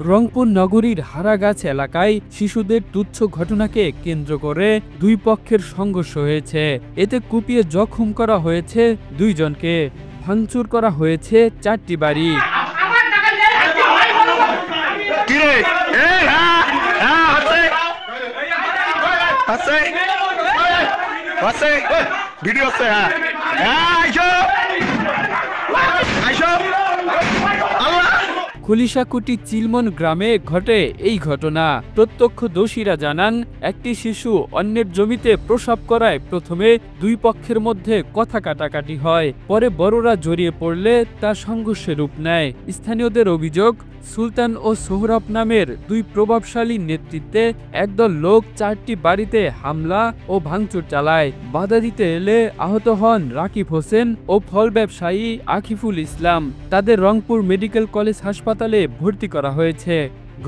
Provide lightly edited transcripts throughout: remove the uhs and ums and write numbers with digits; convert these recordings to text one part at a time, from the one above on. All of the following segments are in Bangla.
রংপুর নগরীর হারাগাছ এলাকায় শিশুদের তুচ্ছ ঘটনাকে কেন্দ্র করে দুই পক্ষের সংঘর্ষ হয়েছে। এতে কুপিয়ে জখম করা হয়েছে 2 জনকে, ভাঙচুর করা হয়েছে 4টি বাড়ি। খুলিশাকুটি চিলমন গ্রামে ঘটে এই ঘটনা। প্রত্যক্ষদর্শীরা জানান, একটি শিশু অন্যের জমিতে প্রসব করায় প্রথমে দুই পক্ষের মধ্যে কথা কাটাকাটি হয়, পরে বড়রা জড়িয়ে পড়লে তা সংঘর্ষে রূপ নেয়। স্থানীয়দের অভিযোগ, সুলতান ও সোহরাব নামের 2 প্রভাবশালী নেতৃত্বে একদল লোক 4টি বাড়িতে হামলা ও ভাঙচুর চালায়। বাধা দিতে এলে আহত হন রাকিব হোসেন ও ফল ব্যবসায়ী আকিফুল ইসলাম। তাদের রংপুর মেডিকেল কলেজ হাসপাতালে ভর্তি করা হয়েছে।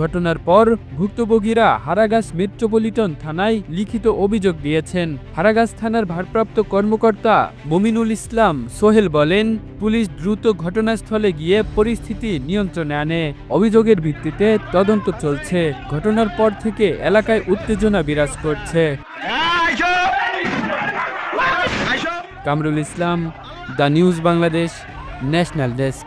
ঘটনার পর ভুক্তভোগীরা হারাগাছ মেট্রোপলিটন থানায় লিখিত অভিযোগ দিয়েছেন। হারাগাছ থানার ভারপ্রাপ্ত কর্মকর্তা মমিনুল ইসলাম সোহেল বলেন, পুলিশ দ্রুত ঘটনাস্থলে গিয়ে পরিস্থিতি নিয়ন্ত্রণে আনে। অভিযোগের ভিত্তিতে তদন্ত চলছে। ঘটনার পর থেকে এলাকায় উত্তেজনা বিরাজ করছে। Kamrul Islam, the news Bangladesh, national desk.